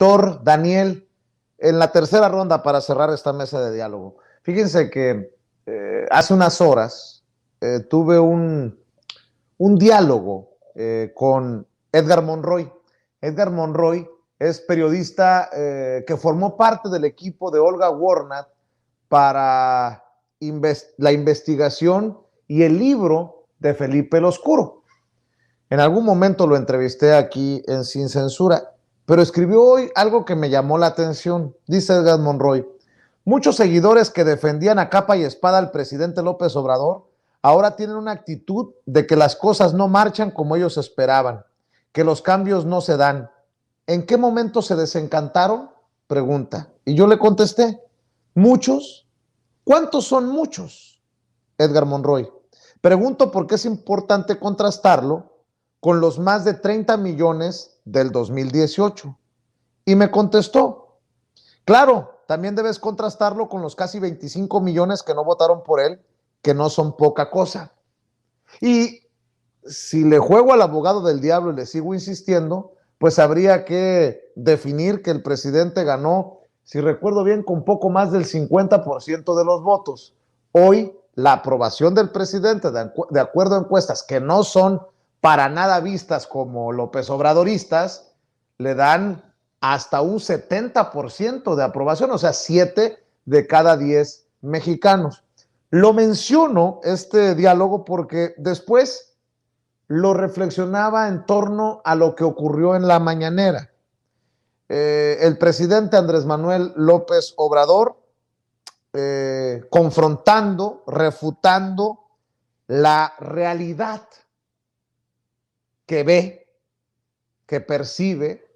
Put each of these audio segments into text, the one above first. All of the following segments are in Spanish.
Doctor Daniel, en la tercera ronda para cerrar esta mesa de diálogo. Fíjense que hace unas horas tuve un diálogo con Edgar Monroy. Edgar Monroy es periodista que formó parte del equipo de Olga Warnat para la investigación y el libro de Felipe el Oscuro. En algún momento lo entrevisté aquí en Sin Censura, pero escribió hoy algo que me llamó la atención. Dice Edgar Monroy: muchos seguidores que defendían a capa y espada al presidente López Obrador ahora tienen una actitud de que las cosas no marchan como ellos esperaban, que los cambios no se dan. ¿En qué momento se desencantaron? Pregunta. Y yo le contesté: muchos. ¿Cuántos son muchos? Edgar Monroy. Pregunto porque es importante contrastarlo con los más de 30 millones del 2018. Y me contestó: claro, también debes contrastarlo con los casi 25 millones que no votaron por él, que no son poca cosa. Y si le juego al abogado del diablo y le sigo insistiendo, pues habría que definir que el presidente ganó, si recuerdo bien, con poco más del 50% de los votos. Hoy, la aprobación del presidente, de acuerdo a encuestas que no son para nada vistas como López Obradoristas, le dan hasta un 70% de aprobación, o sea, 7 de cada 10 mexicanos. Lo menciono, este diálogo, porque después lo reflexionaba en torno a lo que ocurrió en la mañanera. El presidente Andrés Manuel López Obrador confrontando, refutando la realidad que ve, que percibe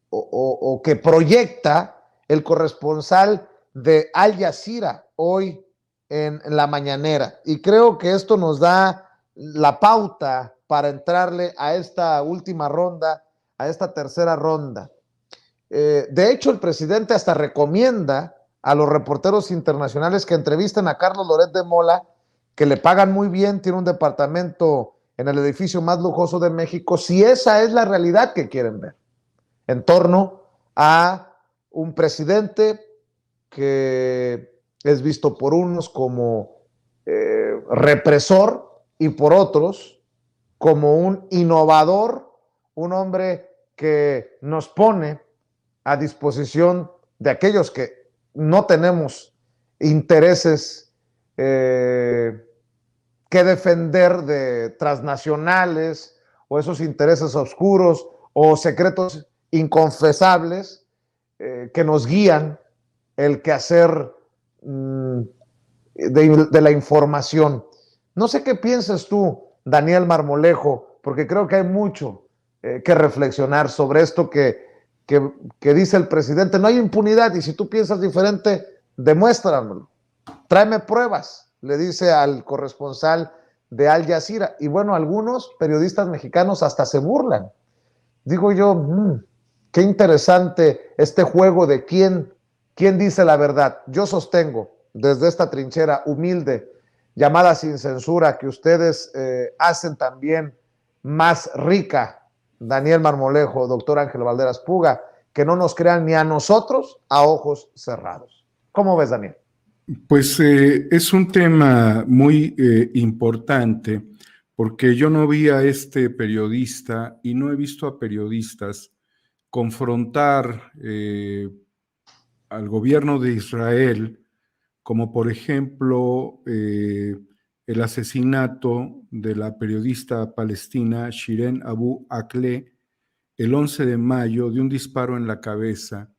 o que proyecta el corresponsal de Al Jazeera hoy en la mañanera. Y creo que esto nos da la pauta para entrarle a esta última ronda, a esta tercera ronda. De hecho, el presidente hasta recomienda a los reporteros internacionales que entrevisten a Carlos Loret de Mola, que le pagan muy bien, tiene un departamento en el edificio más lujoso de México, si esa es la realidad que quieren ver en torno a un presidente que es visto por unos como represor y por otros como un innovador, un hombre que nos pone a disposición de aquellos que no tenemos intereses que defender de transnacionales o esos intereses oscuros o secretos inconfesables que nos guían el quehacer de la información. No sé qué piensas tú, Daniel Marmolejo, porque creo que hay mucho que reflexionar sobre esto que dice el presidente. No hay impunidad y si tú piensas diferente, demuéstramelo. Tráeme pruebas, le dice al corresponsal de Al Jazeera. Y bueno, algunos periodistas mexicanos hasta se burlan. Digo yo, qué interesante este juego de quién dice la verdad. Yo sostengo desde esta trinchera humilde llamada Sin Censura, que ustedes hacen también más rica, Daniel Marmolejo, doctor Ángel Valderas Puga, que no nos crean ni a nosotros a ojos cerrados. ¿Cómo ves, Daniel? Pues es un tema muy importante, porque yo no vi a este periodista y no he visto a periodistas confrontar al gobierno de Israel, como por ejemplo el asesinato de la periodista palestina Shirin Abu Akleh el 11 de mayo de un disparo en la cabeza,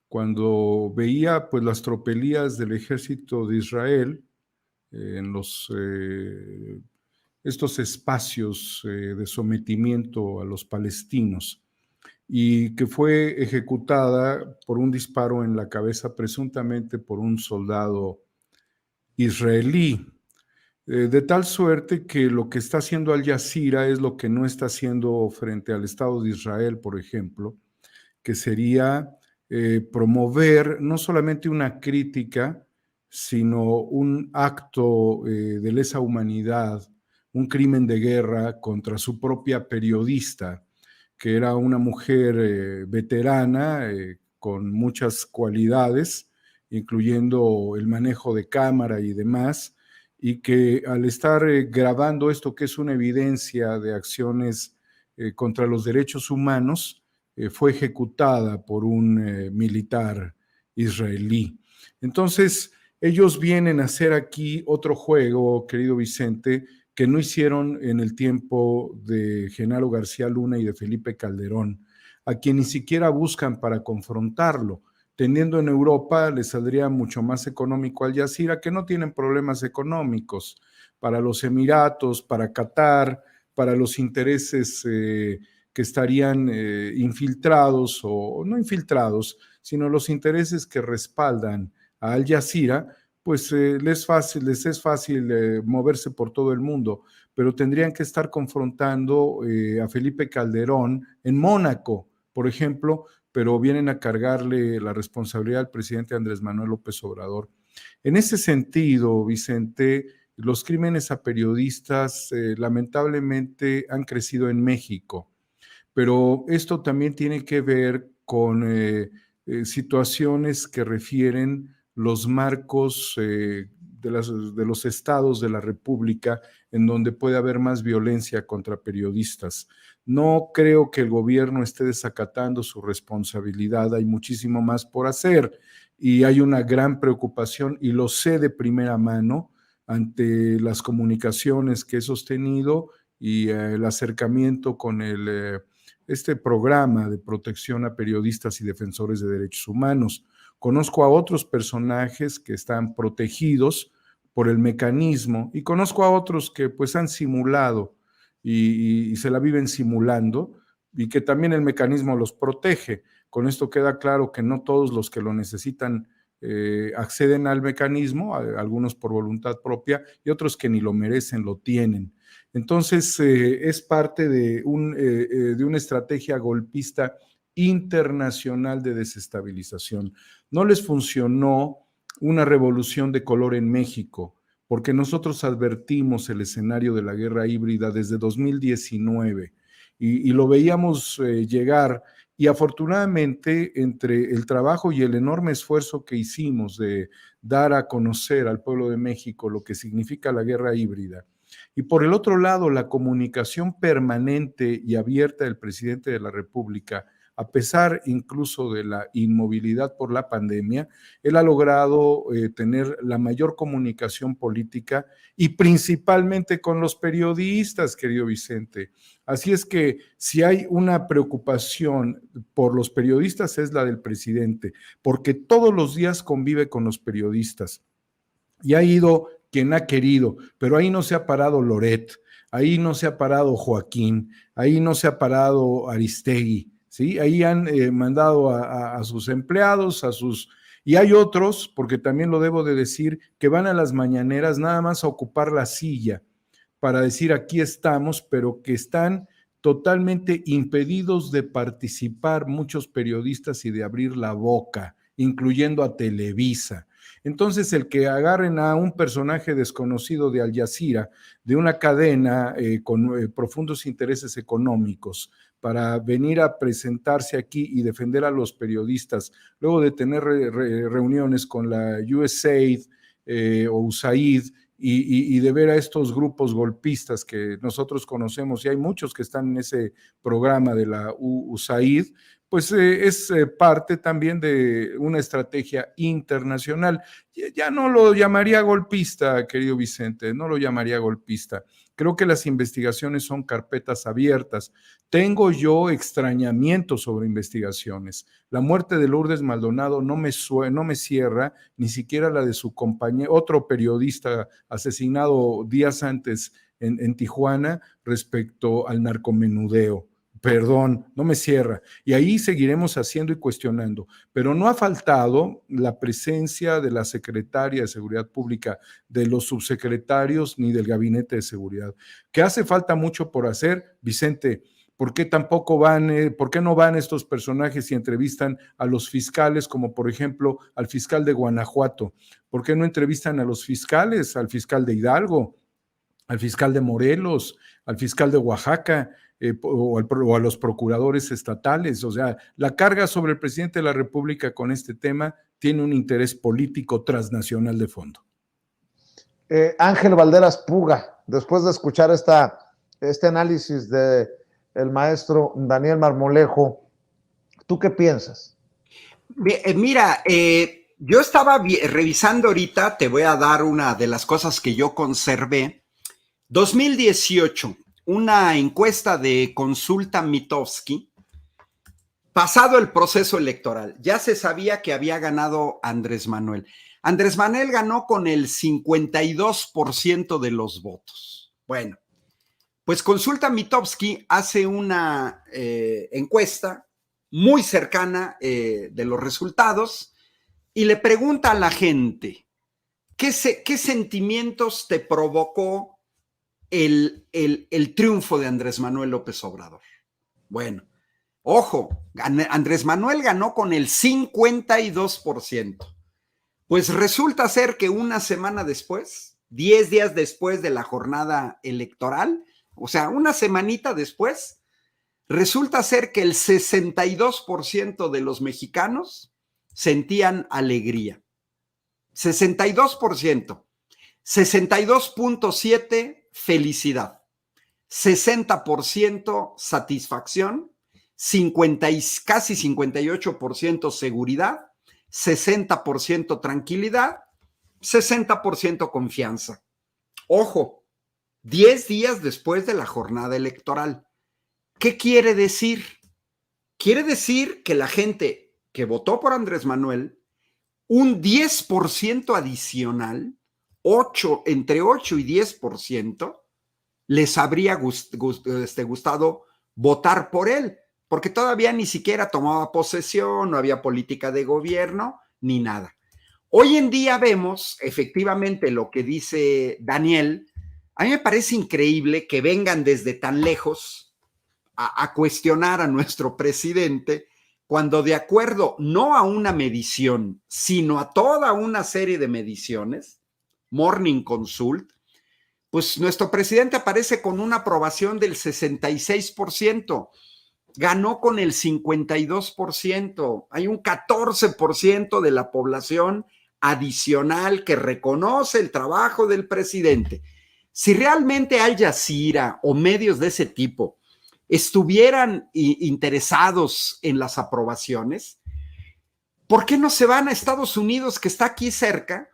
cuando veía pues las tropelías del ejército de Israel en estos espacios de sometimiento a los palestinos, y que fue ejecutada por un disparo en la cabeza presuntamente por un soldado israelí. De tal suerte que lo que está haciendo Al Jazeera es lo que no está haciendo frente al Estado de Israel, por ejemplo, que sería promover no solamente una crítica, sino un acto de lesa humanidad, un crimen de guerra contra su propia periodista, que era una mujer veterana con muchas cualidades, incluyendo el manejo de cámara y demás, y que al estar grabando esto, que es una evidencia de acciones contra los derechos humanos, fue ejecutada por un militar israelí. Entonces, ellos vienen a hacer aquí otro juego, querido Vicente, que no hicieron en el tiempo de Genaro García Luna y de Felipe Calderón, a quien ni siquiera buscan para confrontarlo. Teniendo en Europa, les saldría mucho más económico Al Jazeera, que no tienen problemas económicos para los Emiratos, para Qatar, para los intereses que estarían infiltrados o no infiltrados, sino los intereses que respaldan a Al Jazeera, pues les es fácil moverse por todo el mundo, pero tendrían que estar confrontando a Felipe Calderón en Mónaco, por ejemplo, pero vienen a cargarle la responsabilidad al presidente Andrés Manuel López Obrador. En ese sentido, Vicente, los crímenes a periodistas lamentablemente han crecido en México, pero esto también tiene que ver con situaciones que refieren los marcos de los estados de la República en donde puede haber más violencia contra periodistas. No creo que el gobierno esté desacatando su responsabilidad, hay muchísimo más por hacer y hay una gran preocupación y lo sé de primera mano ante las comunicaciones que he sostenido y el acercamiento con este programa de protección a periodistas y defensores de derechos humanos. Conozco a otros personajes que están protegidos por el mecanismo y conozco a otros que pues han simulado y se la viven simulando y que también el mecanismo los protege. Con esto queda claro que no todos los que lo necesitan acceden al mecanismo, algunos por voluntad propia y otros que ni lo merecen lo tienen. Entonces, es parte de una estrategia golpista internacional de desestabilización. No les funcionó una revolución de color en México, porque nosotros advertimos el escenario de la guerra híbrida desde 2019 y lo veíamos llegar. Y afortunadamente, entre el trabajo y el enorme esfuerzo que hicimos de dar a conocer al pueblo de México lo que significa la guerra híbrida, y por el otro lado, la comunicación permanente y abierta del presidente de la República, a pesar incluso de la inmovilidad por la pandemia, él ha logrado tener la mayor comunicación política y principalmente con los periodistas, querido Vicente. Así es que si hay una preocupación por los periodistas es la del presidente, porque todos los días convive con los periodistas y ha ido quien ha querido, pero ahí no se ha parado Loret, ahí no se ha parado Joaquín, ahí no se ha parado Aristegui, ¿sí? Ahí han mandado a sus empleados, y hay otros, porque también lo debo de decir, que van a las mañaneras nada más a ocupar la silla para decir aquí estamos, pero que están totalmente impedidos de participar muchos periodistas y de abrir la boca, incluyendo a Televisa. Entonces, el que agarren a un personaje desconocido de Al Jazeera, de una cadena con profundos intereses económicos, para venir a presentarse aquí y defender a los periodistas, luego de tener reuniones con la USAID o USAID, y de ver a estos grupos golpistas que nosotros conocemos, y hay muchos que están en ese programa de la USAID, pues es parte también de una estrategia internacional. Ya no lo llamaría golpista, querido Vicente, no lo llamaría golpista. Creo que las investigaciones son carpetas abiertas. Tengo yo extrañamiento sobre investigaciones. La muerte de Lourdes Maldonado no me cierra, ni siquiera la de su compañero, otro periodista asesinado días antes en Tijuana respecto al narcomenudeo. Perdón, no me cierra. Y ahí seguiremos haciendo y cuestionando. Pero no ha faltado la presencia de la secretaria de Seguridad Pública, de los subsecretarios, ni del Gabinete de Seguridad. Que hace falta mucho por hacer, Vicente. ¿Por qué por qué no van estos personajes y entrevistan a los fiscales, como por ejemplo al fiscal de Guanajuato? ¿Por qué no entrevistan a los fiscales, al fiscal de Hidalgo, al fiscal de Morelos, al fiscal de Oaxaca? o a los procuradores estatales. O sea, la carga sobre el presidente de la República con este tema tiene un interés político transnacional de fondo. Ángel Valderas Puga, después de escuchar este análisis del maestro Daniel Marmolejo, ¿tú qué piensas? Mira, yo estaba revisando ahorita, te voy a dar una de las cosas que yo conservé. 2018, una encuesta de Consulta Mitofsky, pasado el proceso electoral, ya se sabía que había ganado Andrés Manuel. Andrés Manuel ganó con el 52% de los votos. Bueno, pues Consulta Mitofsky hace una encuesta muy cercana de los resultados y le pregunta a la gente, ¿qué sentimientos te provocó el triunfo de Andrés Manuel López Obrador? Bueno, ojo, Andrés Manuel ganó con el 52%. Pues resulta ser que una semana después, 10 días después de la jornada electoral, o sea, una semanita después, resulta ser que el 62% de los mexicanos sentían alegría. 62%. 62.7% felicidad. 60% satisfacción. Casi 58% seguridad. 60% tranquilidad, 60% confianza. Ojo, 10 días después de la jornada electoral. ¿Qué quiere decir? Quiere decir que la gente que votó por Andrés Manuel, un 10% adicional, entre 8 y 10%, les habría gustado votar por él, porque todavía ni siquiera tomaba posesión, no había política de gobierno, ni nada. Hoy en día vemos efectivamente lo que dice Daniel. A mí me parece increíble que vengan desde tan lejos a cuestionar a nuestro presidente, cuando de acuerdo no a una medición, sino a toda una serie de mediciones, Morning Consult, pues nuestro presidente aparece con una aprobación del 66%. Ganó con el 52%. Hay un 14% de la población adicional que reconoce el trabajo del presidente. Si realmente Al Jazeera o medios de ese tipo estuvieran interesados en las aprobaciones, ¿por qué no se van a Estados Unidos, que está aquí cerca,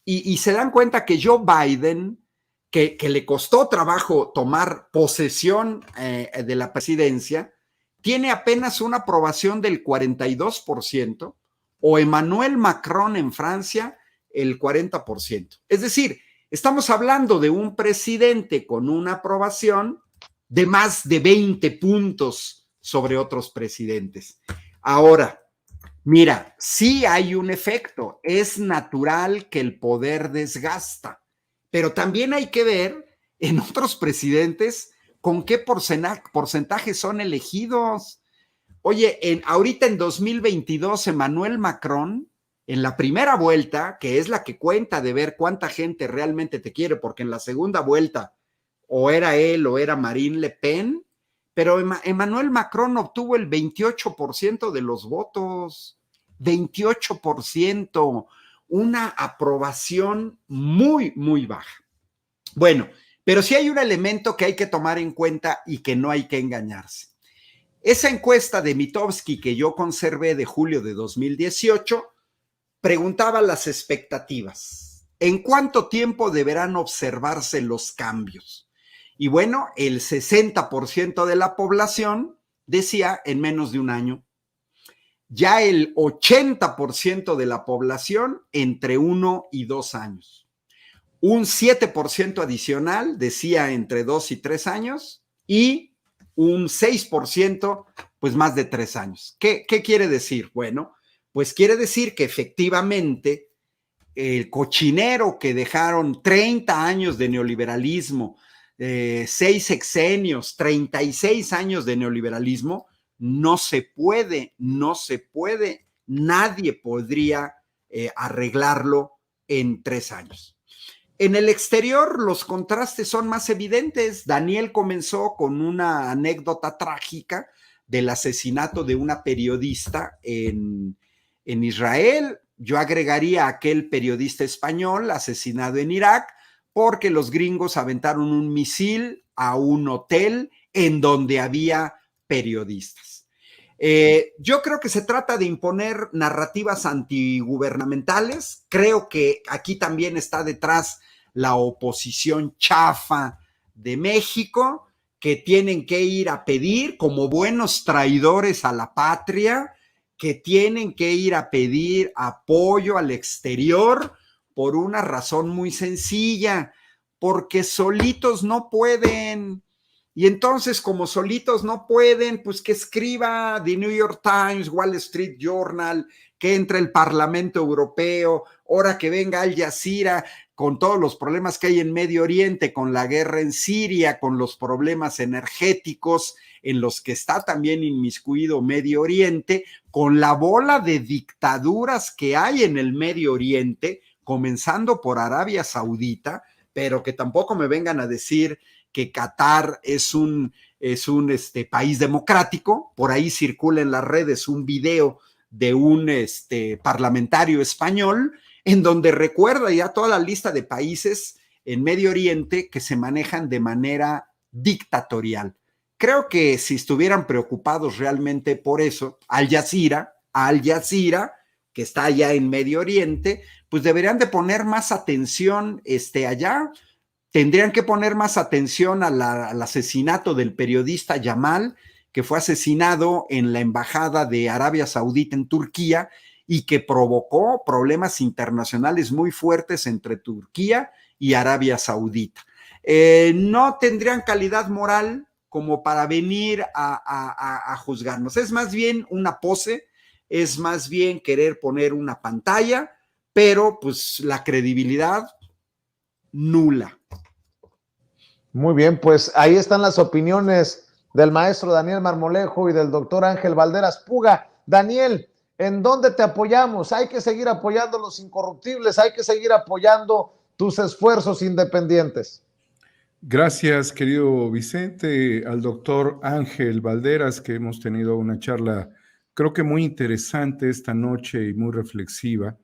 y se dan cuenta que Joe Biden, que le costó trabajo tomar posesión de la presidencia, tiene apenas una aprobación del 42%, o Emmanuel Macron en Francia el 40%. Es decir, estamos hablando de un presidente con una aprobación de más de 20 puntos sobre otros presidentes. Ahora, mira, sí hay un efecto, es natural que el poder desgasta, pero también hay que ver en otros presidentes con qué porcentaje son elegidos. Oye, ahorita en 2022, Emmanuel Macron, en la primera vuelta, que es la que cuenta de ver cuánta gente realmente te quiere, porque en la segunda vuelta o era él o era Marine Le Pen, pero Emmanuel Macron obtuvo el 28% de los votos. 28%, una aprobación muy, muy baja. Bueno, pero sí hay un elemento que hay que tomar en cuenta y que no hay que engañarse. Esa encuesta de Mitofsky que yo conservé de julio de 2018 preguntaba las expectativas. ¿En cuánto tiempo deberán observarse los cambios? Y bueno, el 60% de la población decía en menos de un año. Ya el 80% de la población entre 1 y 2 años. Un 7% adicional decía entre 2 y 3 años y un 6% pues más de 3 años. ¿Qué quiere decir? Bueno, pues quiere decir que efectivamente el cochinero que dejaron 30 años de neoliberalismo, 6 sexenios, 36 años de neoliberalismo, no se puede, nadie podría arreglarlo en 3 años. En el exterior los contrastes son más evidentes. Daniel comenzó con una anécdota trágica del asesinato de una periodista en Israel. Yo agregaría a aquel periodista español asesinado en Irak porque los gringos aventaron un misil a un hotel en donde había periodistas. Yo creo que se trata de imponer narrativas antigubernamentales. Creo que aquí también está detrás la oposición chafa de México, que tienen que ir a pedir como buenos traidores a la patria, que tienen que ir a pedir apoyo al exterior por una razón muy sencilla, porque solitos no pueden. Y entonces, como solitos no pueden, pues que escriba The New York Times, Wall Street Journal, que entre el Parlamento Europeo, ahora que venga Al Jazeera, con todos los problemas que hay en Medio Oriente, con la guerra en Siria, con los problemas energéticos en los que está también inmiscuido Medio Oriente, con la bola de dictaduras que hay en el Medio Oriente, comenzando por Arabia Saudita, pero que tampoco me vengan a decir que Qatar es un país democrático. Por ahí circula en las redes un video de un parlamentario español en donde recuerda ya toda la lista de países en Medio Oriente que se manejan de manera dictatorial. Creo que si estuvieran preocupados realmente por eso, Al Jazeera, que está allá en Medio Oriente, pues deberían de poner más atención allá. Tendrían que poner más atención al asesinato del periodista Yamal, que fue asesinado en la embajada de Arabia Saudita en Turquía y que provocó problemas internacionales muy fuertes entre Turquía y Arabia Saudita. No tendrían calidad moral como para venir a juzgarnos. Es más bien una pose, es más bien querer poner una pantalla, pero pues la credibilidad nula. Muy bien, pues ahí están las opiniones del maestro Daniel Marmolejo y del doctor Ángel Balderas Puga. Daniel, ¿en dónde te apoyamos? Hay que seguir apoyando los incorruptibles, hay que seguir apoyando tus esfuerzos independientes. Gracias, querido Vicente, al doctor Ángel Balderas, que hemos tenido una charla, creo que muy interesante esta noche y muy reflexiva.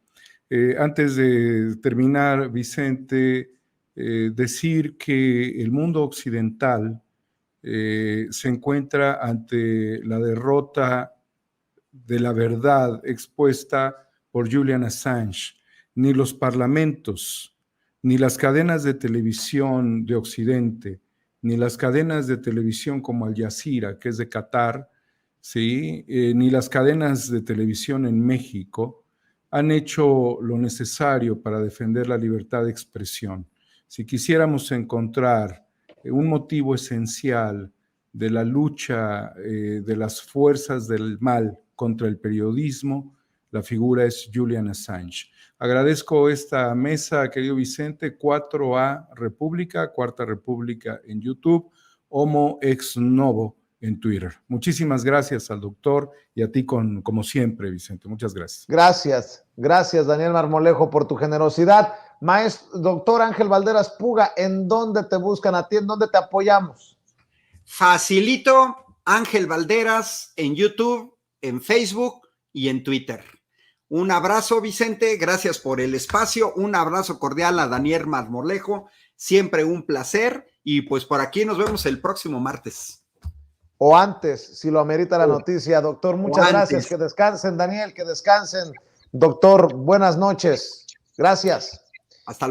Antes de terminar, Vicente, decir que el mundo occidental se encuentra ante la derrota de la verdad expuesta por Julian Assange. Ni los parlamentos, ni las cadenas de televisión de Occidente, ni las cadenas de televisión como Al Jazeera, que es de Qatar, ¿sí? Ni las cadenas de televisión en México han hecho lo necesario para defender la libertad de expresión. Si quisiéramos encontrar un motivo esencial de la lucha de las fuerzas del mal contra el periodismo, la figura es Julian Assange. Agradezco esta mesa, querido Vicente, 4A República, Cuarta República en YouTube, Homo Ex Novo en Twitter. Muchísimas gracias al doctor y a ti como siempre, Vicente. Muchas gracias. Gracias, Daniel Marmolejo, por tu generosidad. Maestro, doctor Ángel Balderas Puga, ¿en dónde te buscan a ti? ¿En dónde te apoyamos? Facilito, Ángel Balderas en YouTube, en Facebook y en Twitter. Un abrazo, Vicente, gracias por el espacio. Un abrazo cordial a Daniel Marmolejo, siempre un placer. Y pues por aquí nos vemos el próximo martes. O antes, si lo amerita la noticia. Doctor, muchas gracias. Que descansen, Daniel, que descansen. Doctor, buenas noches. Gracias. Hasta luego.